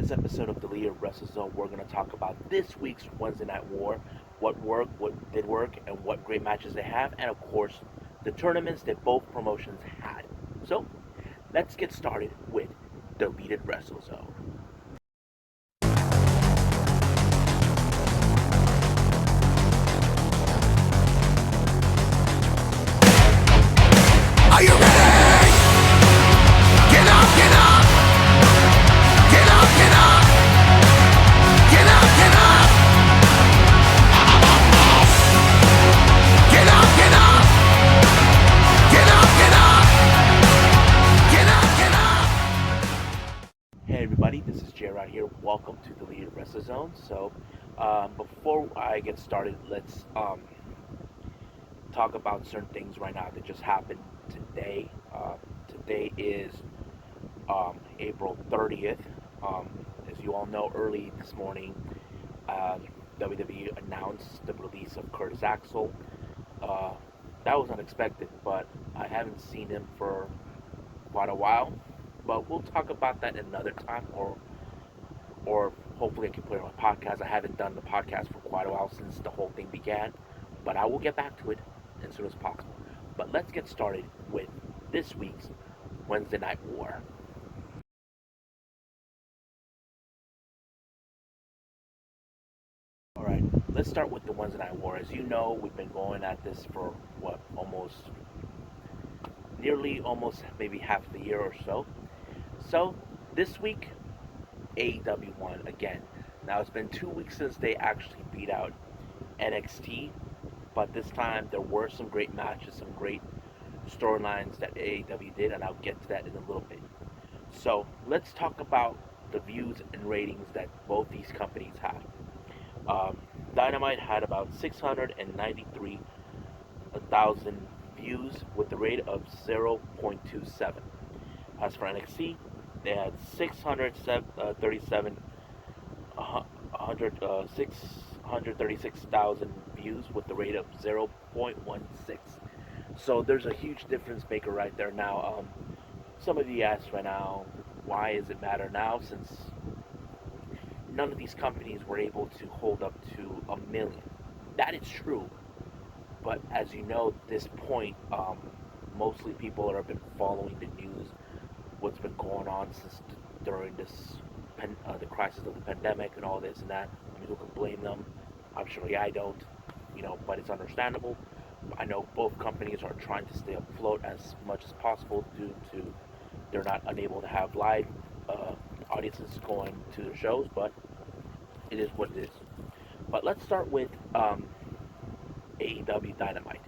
this episode of the Leader Wrestle Zone, we're going to talk about this week's Wednesday Night War, what worked, what did work, and what great matches they have, and of course, the tournaments that both promotions had. So, let's get started with Deleted Wrestle Zone. Are you ready? Get up, get up! Get up, get up! Get up, get up! Get up, get up! Get up, get up! Get up, get up! Hey everybody, this is Jay right here. Welcome to the Leader Wrestle Zone. So, before I get started, let's talk about certain things right now that just happened today. Today is April 30th. As you all know, early this morning, WWE announced the release of Curtis Axel. That was unexpected, but I haven't seen him for quite a while. But we'll talk about that another time, or hopefully I can put it on a podcast. I haven't done the podcast for quite a while since the whole thing began, but I will get back to it as soon as possible. But let's get started with this week's Wednesday Night War. Alright, let's start with the Wednesday Night War. As you know, we've been going at this for almost maybe half the year or so. So this week, AEW won again. Now it's been 2 weeks since they actually beat out NXT, but this time there were some great matches, some great storylines that AEW did, and I'll get to that in a little bit. So let's talk about the views and ratings that both these companies had. Dynamite had about 693,000 views with a rate of 0.27. As for NXT, they had 636,000 views with the rate of 0.16. So there's a huge difference maker right there. Now, some of you asked right now, why does it matter now, since none of these companies were able to hold up to 1 million. That is true, but as you know, at this point, mostly people have been following the news, what's been going on since during this the crisis of the pandemic and all this and that. I mean, who can blame them? Obviously, I don't, but it's understandable. I know both companies are trying to stay afloat as much as possible due to they're not unable to have live audiences going to their shows, but it is what it is. But let's start with AEW Dynamite.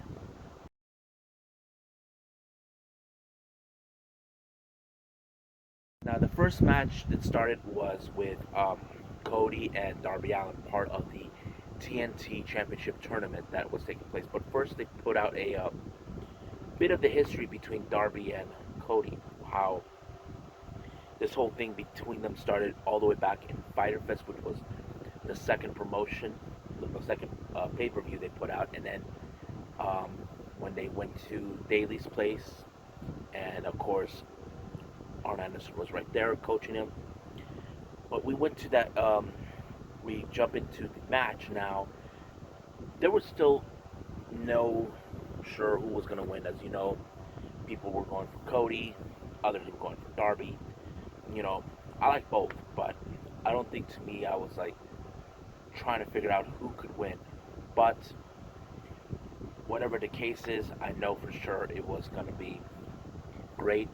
Now, the first match that started was with Cody and Darby Allin, part of the TNT Championship Tournament that was taking place. But first, they put out a bit of the history between Darby and Cody, how this whole thing between them started all the way back in Fyter Fest, which was the second promotion, the second pay-per-view they put out, and then when they went to Daly's place, and of course Arn Anderson was right there coaching him. But we went to that, we jump into the match now. There was still no sure who was going to win. As you know, people were going for Cody, others were going for Darby. I like both, but I don't think, to me, I was like trying to figure out who could win. But whatever the case is, I know for sure it was going to be great.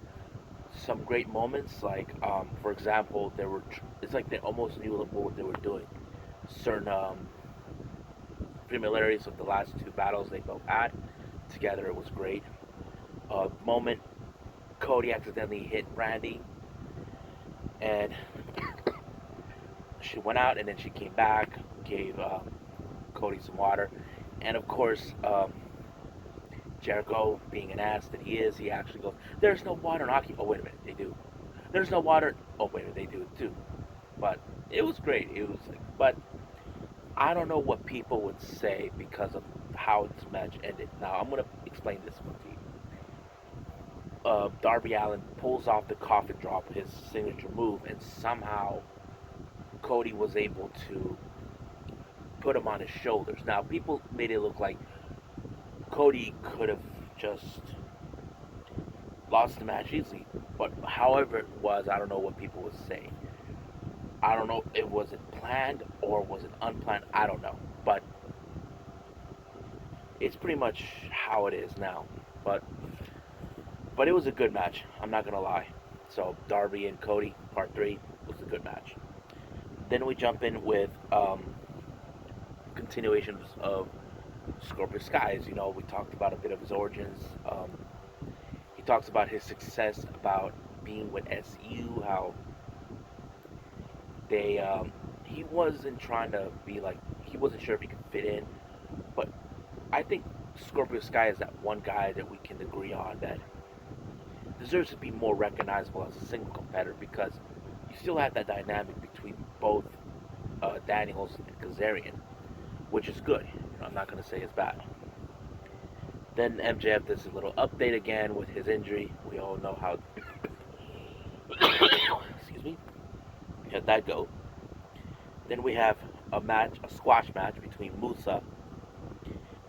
Some great moments, like for example, it's like they almost knew what they were doing. Certain familiarities of the last two battles they both had together, it was great. Moment, Cody accidentally hit Brandy, and she went out, and then she came back, gave Cody some water, and of course, Jericho, being an ass that he is, he actually goes, "There's no water in hockey." Oh, wait a minute, they do. There's no water. Oh, wait a minute, they do it too. But it was great. But I don't know what people would say because of how this match ended. Now, I'm going to explain this one to you. Darby Allin pulls off the coffin drop, his signature move, and somehow Cody was able to put him on his shoulders. Now, people made it look like Cody could have just lost the match easily, but however it was, I don't know what people would say. I don't know if was it planned or was it unplanned. I don't know, but it's pretty much how it is now. But it was a good match. I'm not gonna lie. So Darby and Cody Part 3 was a good match. Then we jump in with continuations of Scorpio Skies. You know, we talked about a bit of his origins. He talks about his success, about being with SU, how they he wasn't trying to be like, he wasn't sure if he could fit in, but I think Scorpio Sky is that one guy that we can agree on that deserves to be more recognizable as a single competitor, because you still have that dynamic between both Daniels and Kazarian, which is good. You know, I'm not going to say it's bad. Then MJF does a little update again with his injury. We all know how excuse me, how'd that go. Then we have a match, a squash match between Musa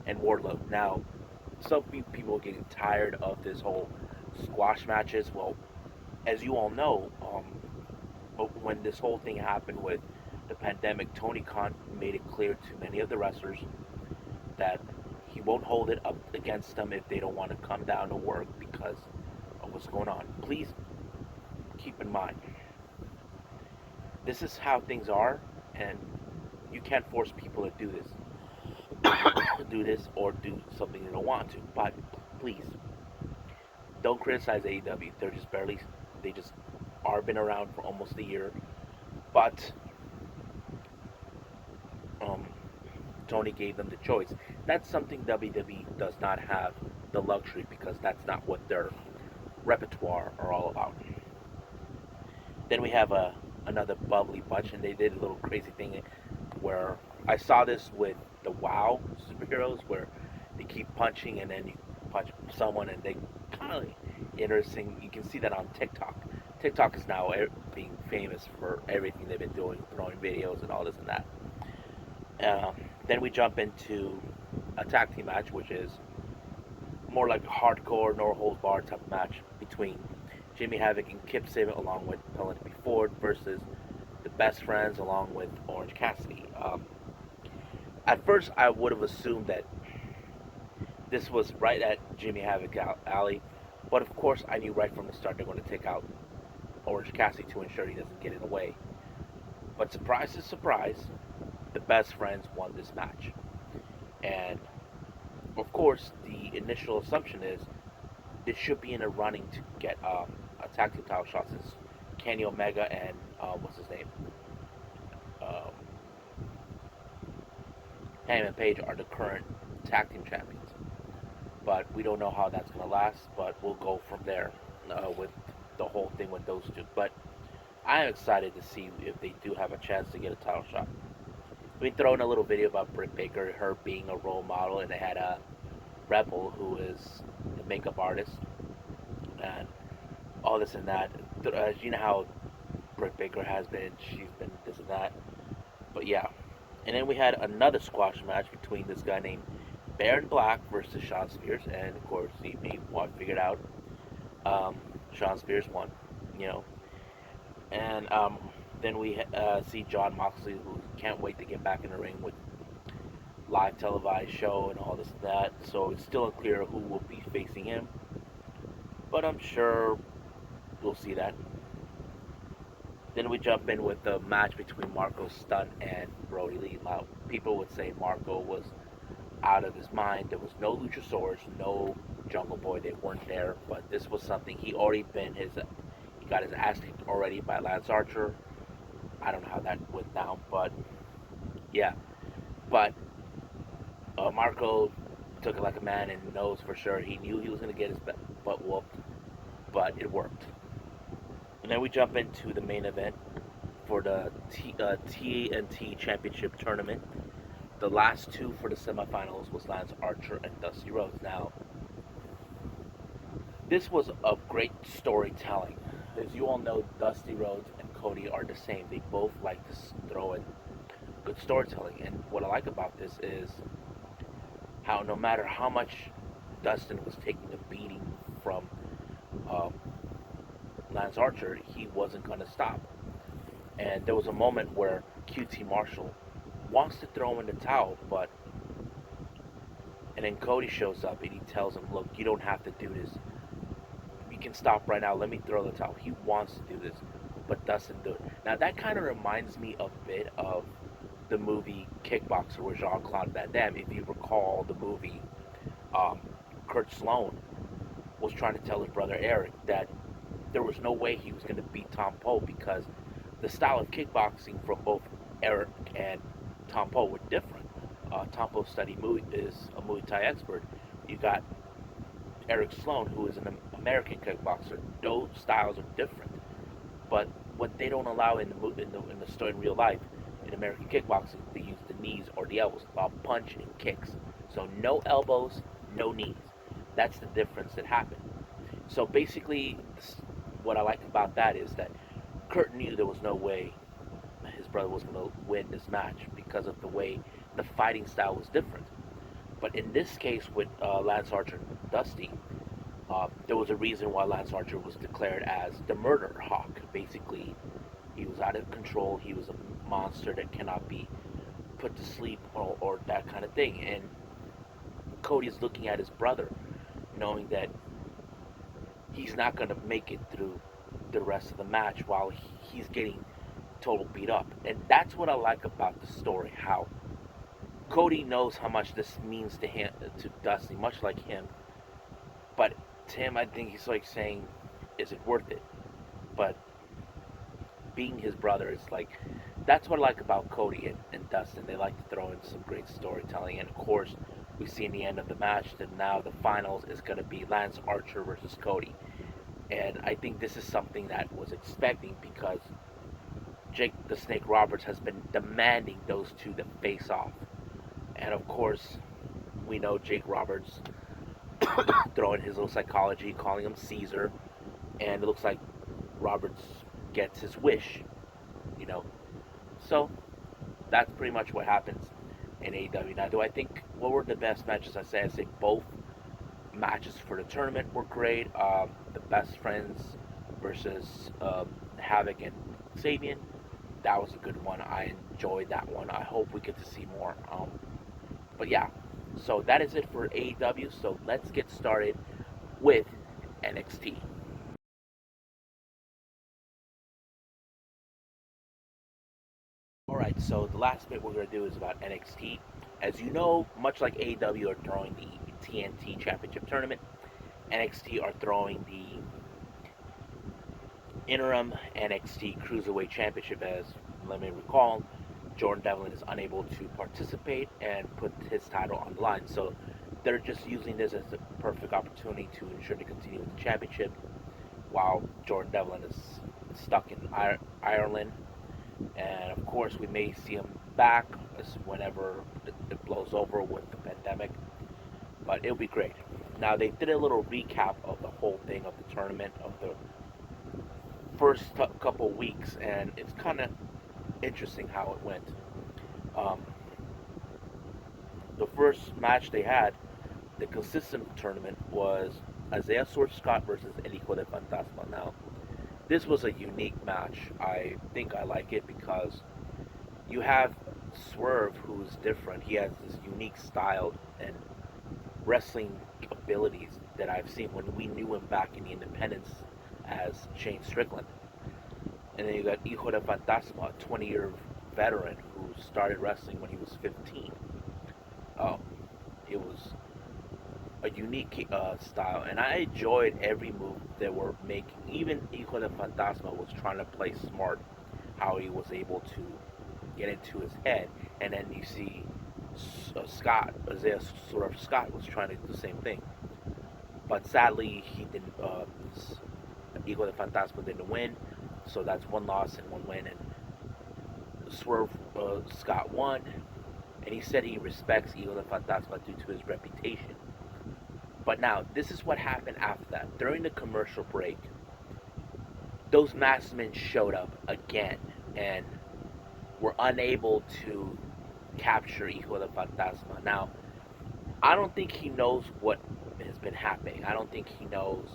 and Wardlow. Now, some people are getting tired of this whole squash matches. Well, as you all know, when this whole thing happened with the pandemic, Tony Khan made it clear to many of the wrestlers that he won't hold it up against them if they don't want to come down to work because of what's going on. Please keep in mind, this is how things are, and you can't force people to do this or do something they don't want to. But please, don't criticize AEW. They just are been around for almost a year. But Tony gave them the choice. That's something WWE does not have the luxury, because that's not what their repertoire are all about. Then we have another bubbly bunch, and they did a little crazy thing where I saw this with the WoW superheroes, where they keep punching and then you punch someone and they kind of interesting. You can see that on TikTok. TikTok is now being famous for everything they've been doing, throwing videos and all this and that. Then we jump into a tag team match, which is more like a hardcore, no holds barred type of match between Jimmy Havoc and Kip Sabian, along with Penelope Ford, versus the Best Friends along with Orange Cassidy. At first, I would have assumed that this was right at Jimmy Havoc alley, but of course, I knew right from the start they're going to take out Orange Cassidy to ensure he doesn't get in the way. But surprise to surprise, the Best Friends won this match. And of course, the initial assumption is this should be in a running to get a tag team title shot, since Kenny Omega and what's his name, Hangman Page are the current tag team champions. But we don't know how that's going to last, but we'll go from there with the whole thing with those two. But I am excited to see if they do have a chance to get a title shot. We throw in a little video about Britt Baker, her being a role model, and they had a Rebel, who is the makeup artist, and all this and that. You know how Britt Baker has been, she's been this and that. But yeah. And then we had another squash match between this guy named Baron Black versus Shawn Spears, and of course, you may want to figure it out. Shawn Spears won, you know. And then we see Jon Moxley, who can't wait to get back in the ring with live televised show and all this and that. So it's still unclear who will be facing him, but I'm sure we'll see that. Then we jump in with the match between Marco Stunt and Brody Lee. Now, people would say Marco was out of his mind. There was no Luchasaurus, no Jungle Boy. They weren't there. But this was something he got his ass kicked already by Lance Archer. I don't know how that went down, but yeah. But Marco took it like a man and knows for sure. He knew he was going to get his butt whooped, but it worked. And then we jump into the main event for the TNT Championship Tournament. The last two for the semifinals was Lance Archer and Dusty Rhodes. Now, this was a great storytelling. As you all know, Dusty Rhodes and Cody are the same. They both like to throw in good storytelling. And what I like about this is how no matter how much Dustin was taking a beating from uh, Lance Archer, he wasn't going to stop. And there was a moment where QT Marshall wants to throw in the towel, and then Cody shows up and he tells him, "Look, you don't have to do this. You can stop right now. Let me throw the towel." He wants to do this, but Dustin do it. Now that kind of reminds me a bit of the movie Kickboxer with Jean-Claude Van Damme. If you recall the movie, um, Kurt Sloan was trying to tell his brother Eric that there was no way he was going to beat Tom Poe because the style of kickboxing from both Eric and Tom Poe were different. Tom Poe is a Muay Thai expert. You got Eric Sloan, who is an American kickboxer. Those styles are different, but what they don't allow in the story in real life, in American kickboxing, they use the knees or the elbows, while punch and kicks. So no elbows, no knees. That's the difference that happened. So basically, what I like about that is that Kurt knew there was no way his brother was going to win this match because of the way the fighting style was different. But in this case with Lance Archer and Dusty, there was a reason why Lance Archer was declared as the murder hawk. Basically, he was out of control. He was a monster that cannot be put to sleep or that kind of thing. And Cody's looking at his brother, knowing that he's not going to make it through the rest of the match while he's getting total beat up. And that's what I like about the story, how Cody knows how much this means to him, to Dusty, much like him. But to him, I think he's like saying, is it worth it? But being his brother is like, that's what I like about Cody and Dustin. They like to throw in some great storytelling. And of course, we see in the end of the match that now the finals is going to be Lance Archer versus Cody. And I think this is something that was expecting because Jake the Snake Roberts has been demanding those two to face off. And of course, we know Jake Roberts throwing his little psychology, calling him Caesar. And it looks like Roberts gets his wish, you know. So that's pretty much what happens in AEW. Now, do I think what were the best matches? I say both matches for the tournament were great. The Best Friends versus Havoc and Sabian, that was a good one. I enjoyed that one. I hope we get to see more. But yeah, so that is it for AEW. So let's get started with NXT. Alright, so the last bit we're going to do is about NXT. As you know, much like AEW are throwing the TNT Championship Tournament, NXT are throwing the interim NXT Cruiserweight Championship. As let me recall, Jordan Devlin is unable to participate and put his title on the line. So they're just using this as a perfect opportunity to ensure they continue with the championship while Jordan Devlin is stuck in Ireland. And of course, we may see him back whenever it blows over with the pandemic. But it'll be great. Now, they did a little recap of the whole thing of the tournament, of the first couple weeks, and it's kind of interesting how it went. The first match they had, the consistent tournament, was Isaiah Swerve Scott versus El Hijo de Fantasma. Now, this was a unique match. I think I like it because you have Swerve, who's different. He has this unique style and wrestling abilities that I've seen when we knew him back in the Independence as Shane Strickland. And then you got Hijo de Fantasma, a 20-year veteran who started wrestling when he was 15. It was a unique style, and I enjoyed every move they were making. Even Hijo de Fantasma was trying to play smart, how he was able to get into his head, and then you see Scott, Isaiah Swerve Scott, was trying to do the same thing, but sadly he didn't. Hijo de Fantasma didn't win, so that's one loss and one win, and Swerve Scott won, and he said he respects Hijo de Fantasma due to his reputation. But now, this is what happened after that. During the commercial break, those masked men showed up again and were unable to capture Hijo de Fantasma. Now, I don't think he knows what has been happening. I don't think he knows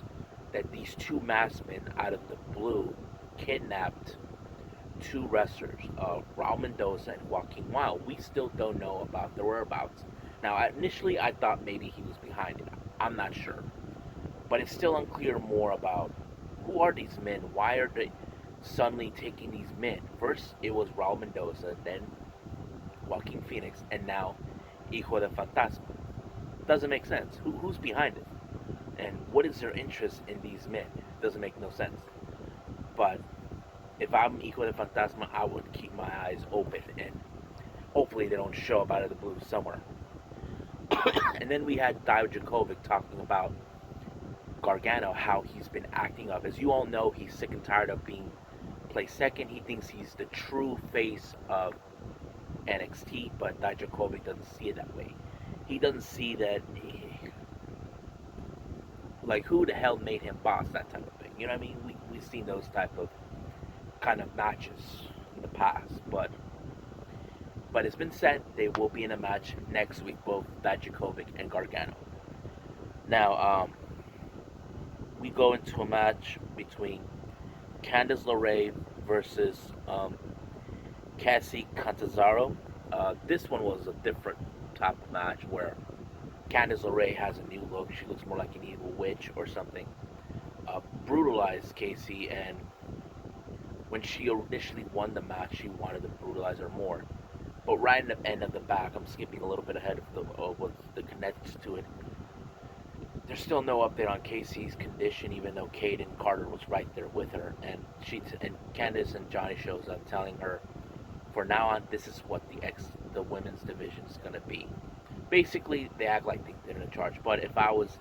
that these two masked men out of the blue kidnapped two wrestlers, Raul Mendoza and Joaquin Wild. We still don't know about their whereabouts. Now, initially, I thought maybe he was behind it. I'm not sure. But it's still unclear more about who are these men? Why are they suddenly taking these men? First, it was Raul Mendoza, then Joaquin Phoenix, and now Hijo de Fantasma. Doesn't make sense. Who's behind it? And what is their interest in these men? Doesn't make no sense. But if I'm Hijo de Fantasma, I would keep my eyes open and hopefully they don't show up out of the blue somewhere. And then we had Dijakovic talking about Gargano, how he's been acting up. As you all know, he's sick and tired of being placed second. He thinks he's the true face of NXT, but Dijakovic doesn't see it that way. He doesn't see that, like, who the hell made him boss, that type of thing. You know what I mean? We've seen those type of kind of matches in the past, but it's been said they will be in a match next week, both Dijakovic and Gargano. Now, we go into a match between Candice LeRae versus Cassie Catanzaro. This one was a different type of match where Candice LeRae has a new look. She looks more like an evil witch or something. Brutalized Casey, and when she initially won the match, she wanted to brutalize her more. But right in the end of the back, I'm skipping a little bit ahead of what the connects to it. There's still no update on Casey's condition, even though Kate and Carter was right there with her, and Candice and Johnny shows up telling her, for now on, this is what the women's division is gonna be. Basically, they act like they're in charge. But if I was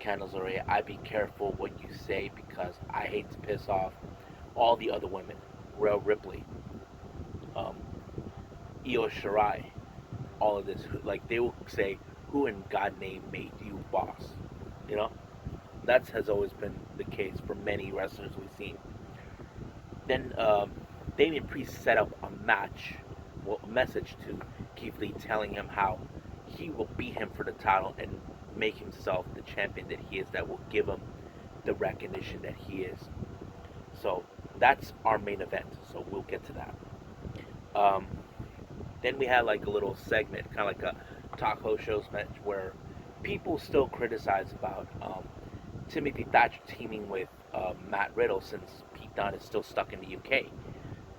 Candice LeRae, I'd be careful what you say because I hate to piss off all the other women. Rhea Ripley, Io Shirai, all of this. Like, they will say, who in God name made you boss? You know? That has always been the case for many wrestlers we've seen. Then Damian Priest set up a message to Keith Lee telling him how he will beat him for the title and make himself the champion that he is, that will give him the recognition that he is. So that's our main event, so we'll get to that. Then we had like a little segment, kind of like a taco shows match, where people still criticize about Timothy Thatcher teaming with Matt Riddle since Pete Dunne is still stuck in the UK.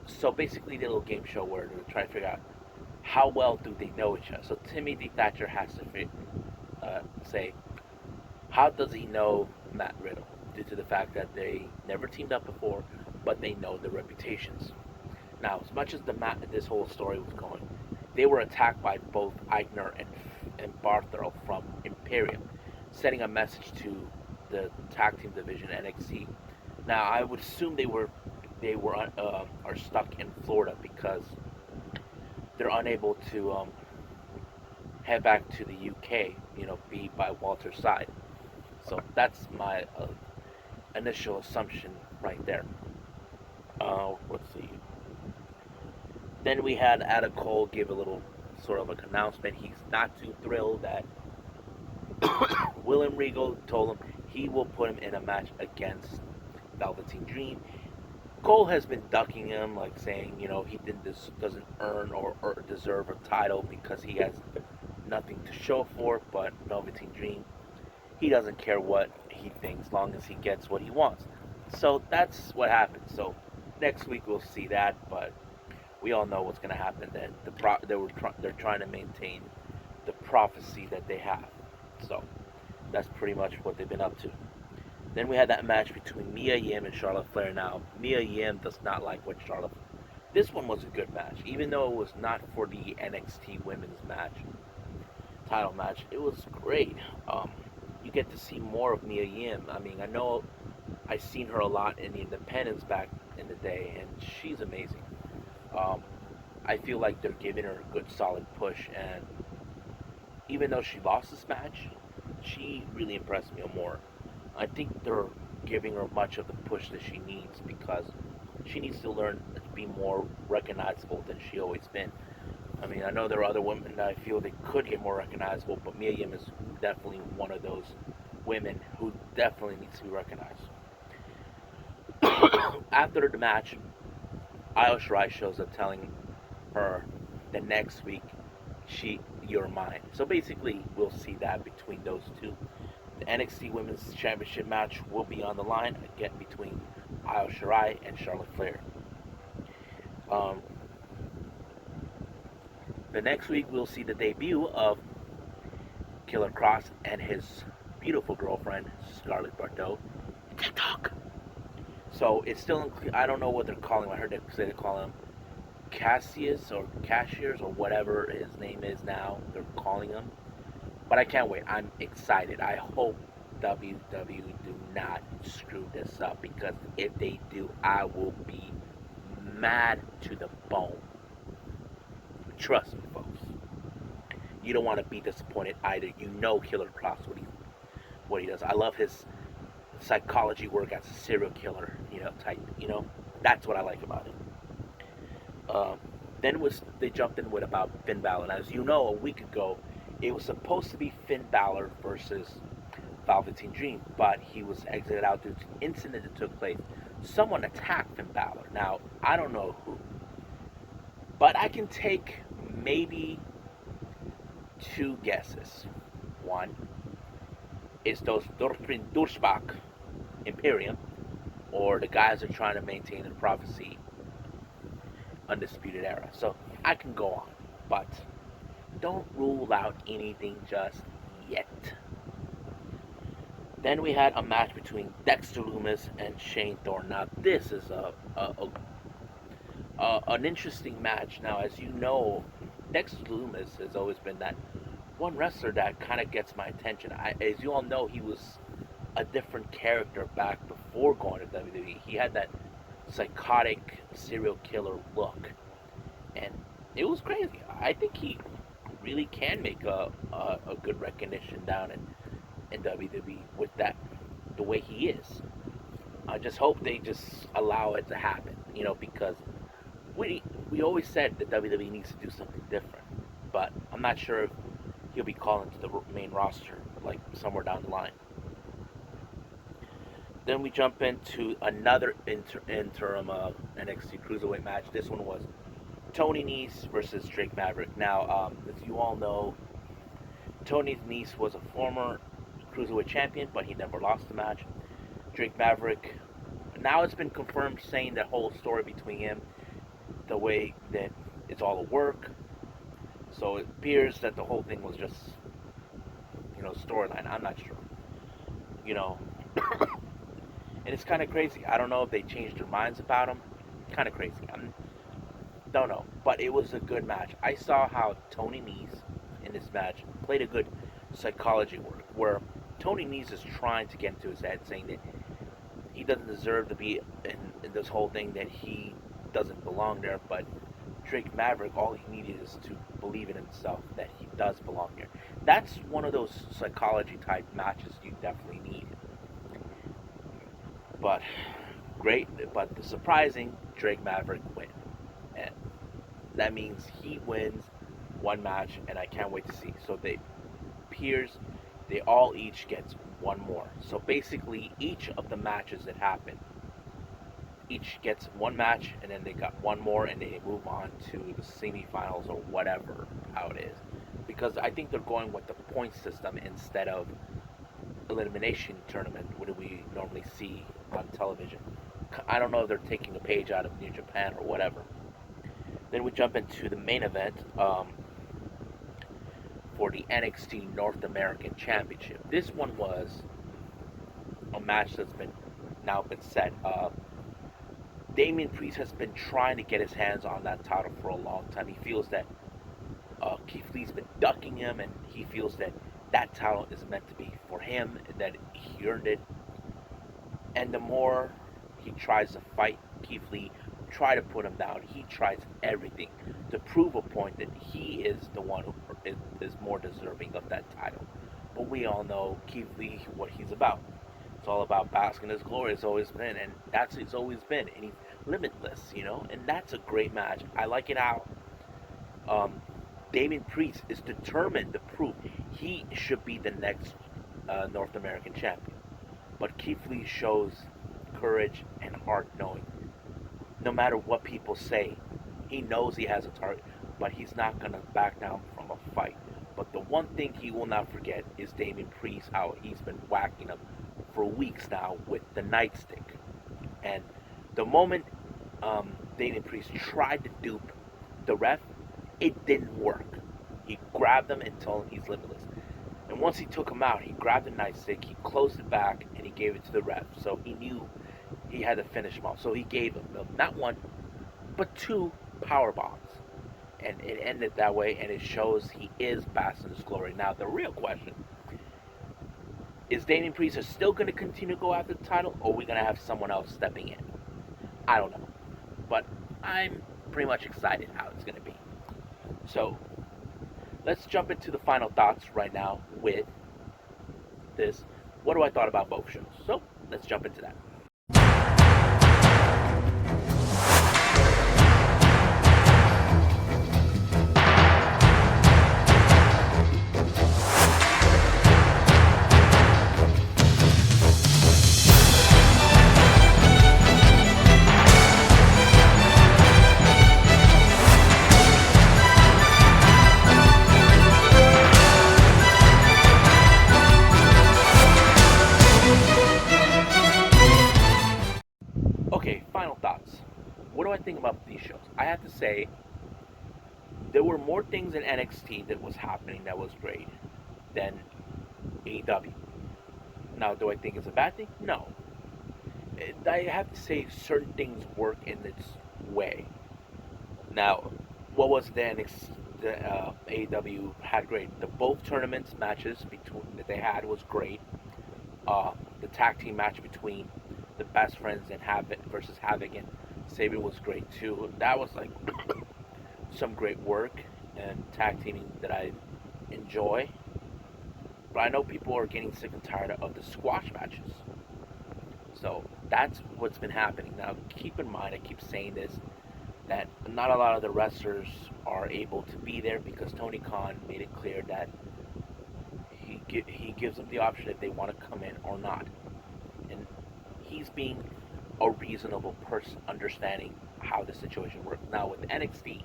So basically, the little game show where they're trying to figure out how well do they know each other. So Timothy Thatcher has to say, how does he know Matt Riddle? Due to the fact that they never teamed up before, but they know their reputations. Now, as much as this whole story was going, they were attacked by both Eichner and Barthel from Imperium, sending a message to the tag team division NXT. Now, I would assume they are stuck in Florida because they're unable to head back to the UK, be by Walter's side. So that's my initial assumption right there. Let's see. Then we had Adam Cole give a little sort of an announcement. He's not too thrilled that William Regal told him he will put him in a match against Velveteen Dream. Cole has been ducking him, like saying, he doesn't earn or deserve a title because he has nothing to show for it. But Velveteen Dream, he doesn't care what he thinks, as long as he gets what he wants. So that's what happened. So next week we'll see that, but we all know what's going to happen. Then they're trying to maintain the prophecy that they have. So that's pretty much what they've been up to. Then we had that match between Mia Yim and Charlotte Flair. Now, Mia Yim does not like what Charlotte... This one was a good match. Even though it was not for the NXT women's title match, it was great. You get to see more of Mia Yim. I mean, I know I've seen her a lot in the independents back in the day, and she's amazing. I feel like they're giving her a good, solid push, and even though she lost this match, she really impressed me more. I think they're giving her much of the push that she needs, because she needs to learn to be more recognizable than she always been. I mean, I know there are other women that I feel they could get more recognizable, but Mia Yim is definitely one of those women who definitely needs to be recognized. After the match, Io Shirai shows up telling her the next week, you're mine. So basically, we'll see that between those two. The NXT Women's Championship match will be on the line again between Io Shirai and Charlotte Flair. The next week, we'll see the debut of Killer Cross and his beautiful girlfriend, Scarlett Bordeaux, in TikTok. So it's still, I don't know what they're calling him. I heard they say they call him Cassius or Cashiers or whatever his name is now. They're calling him. But I can't wait. I'm excited. I hope WWE do not screw this up, because if they do, I will be mad to the bone. Trust me, folks. You don't want to be disappointed either. You know Killer Cross, what he does. I love his psychology work as a serial killer, type. That's what I like about him. Then they jumped in with about Finn Balor. And as you know, a week ago, it was supposed to be Finn Balor versus Velveteen Dream, but he was exited out due to an incident that took place. Someone attacked Finn Balor. Now, I don't know who, but I can take maybe two guesses. One is those Durchbach Imperium, or the guys that are trying to maintain the prophecy Undisputed Era. So I can go on, but don't rule out anything just yet. Then we had a match between Dexter Lumis and Shane Thorne. Now this is an interesting match. Now, as you know, Dexter Lumis has always been that one wrestler that kind of gets my attention. As you all know, he was a different character back before going to WWE. He had that psychotic serial killer look, and it was crazy. I think he really can make a good recognition down in WWE with that, the way he is. I just hope they just allow it to happen, because we always said that WWE needs to do something different, but I'm not sure if he'll be calling to the main roster like somewhere down the line. Then we jump into another interim NXT Cruiserweight match. This one was Tony Nese versus Drake Maverick. Now, as you all know, Tony Nese was a former Cruiserweight champion, but he never lost the match. Drake Maverick, now it's been confirmed, saying that whole story between him, the way that it's all a work. So it appears that the whole thing was just, storyline. I'm not sure. And it's kind of crazy. I don't know if they changed their minds about him. Kind of crazy. Don't know. But it was a good match. I saw how Tony Nese in this match played a good psychology work, where Tony Nese is trying to get into his head, saying that he doesn't deserve to be in this whole thing, that he doesn't belong there. But Drake Maverick, all he needed is to believe in himself that he does belong there. That's one of those psychology type matches you definitely need. But great, but the surprising, Drake Maverick win. And that means he wins one match, and I can't wait to see. So they all each gets one more. So basically, each of the matches that happen, each gets one match, and then they got one more, and they move on to the semifinals or whatever, how it is. Because I think they're going with the point system instead of elimination tournament, what we normally see on television. I don't know if they're taking a page out of New Japan or whatever. Then we jump into the main event for the NXT North American Championship. This one was a match that's been set. Damian Priest has been trying to get his hands on that title for a long time. He feels that Keith Lee's been ducking him, and he feels that that title is meant to be for him, and that he earned it. And the more he tries to fight Keith Lee, try to put him down, he tries everything to prove a point that he is the one who is more deserving of that title. But we all know Keith Lee, what he's about. It's all about basking in his glory. It's always been, and that's it's always been, and he's limitless, and that's a great match. I like it how um, Damian Priest is determined to prove he should be the next North American champion. But Keith Lee shows courage and heart, knowing no matter what people say, he knows he has a target, but he's not gonna back down from a fight. But the one thing he will not forget is Damian Priest, how he's been whacking him for weeks now with the nightstick. And the moment Damian Priest tried to dupe the ref, it didn't work. He grabbed him and told him he's limitless. And once he took him out, he grabbed the nightstick, he closed it back, and he gave it to the ref. So he knew he had to finish him off. So he gave him not one, but two power bombs. And it ended that way, and it shows he is basking in his glory. Now, the real question is Damian Priest is still going to continue to go after the title, or are we going to have someone else stepping in? I don't know. But I'm pretty much excited how it's going to be. So, let's jump into the final thoughts right now with this. What do I thought about both shows? So, let's jump into that. Okay, final thoughts. What do I think about these shows? I have to say, there were more things in NXT that was happening that was great than AEW. Now, do I think it's a bad thing? No. I have to say, certain things work in its way. Now, what was the NXT? The AEW had great. The both tournaments matches between that they had was great. The tag team match between the Best Friends and Havoc versus Havoc and Sabre was great too. That was like some great work and tag teaming that I enjoy. But I know people are getting sick and tired of the squash matches. So that's what's been happening. Now keep in mind, I keep saying this, that not a lot of the wrestlers are able to be there because Tony Khan made it clear that he gives them the option if they want to come in or not. And he's being a reasonable person, understanding how the situation works. Now with NXT,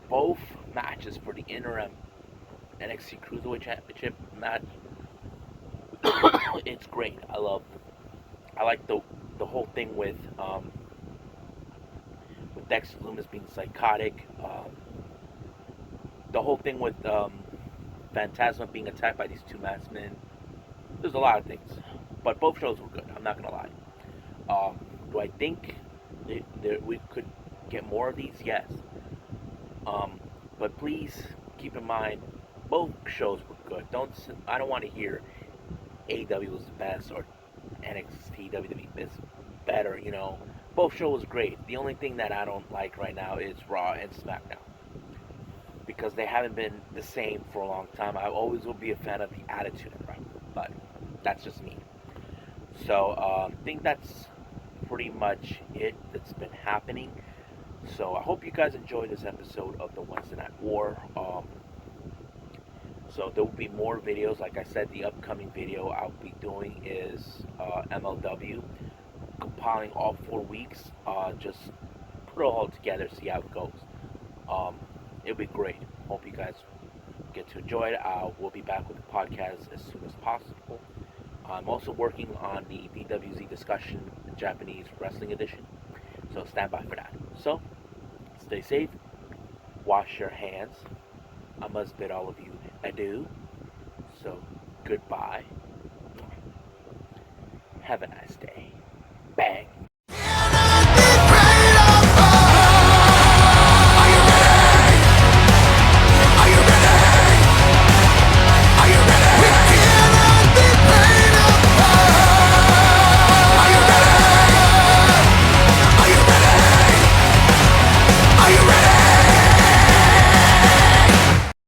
both matches for the interim NXT Cruiserweight Championship match, it's great. I like the whole thing with Dexter Lumis being psychotic, the whole thing with Phantasma being attacked by these two masked men. There's a lot of things, but both shows were good. I'm not gonna lie. Do I think we could get more of these? Yes. But please keep in mind, both shows were good. I don't want to hear AEW was the best or NXT WWE is better. Both shows was great. The only thing that I don't like right now is Raw and SmackDown, because they haven't been the same for a long time. I always will be a fan of the Attitude Era, but that's just me. So I think that's pretty much it that's been happening. So I hope you guys enjoyed this episode of the Wednesday Night War. So there will be more videos. Like I said, the upcoming video I'll be doing is MLW, compiling all 4 weeks. Just put it all together, see how it goes. It'll be great. Hope you guys get to enjoy it. We'll be back with the podcast as soon as possible. I'm also working on the BWZ discussion, Japanese Wrestling Edition. So stand by for that. So, stay safe. Wash your hands. I must bid all of you adieu. So, goodbye. Have a nice day. Bang.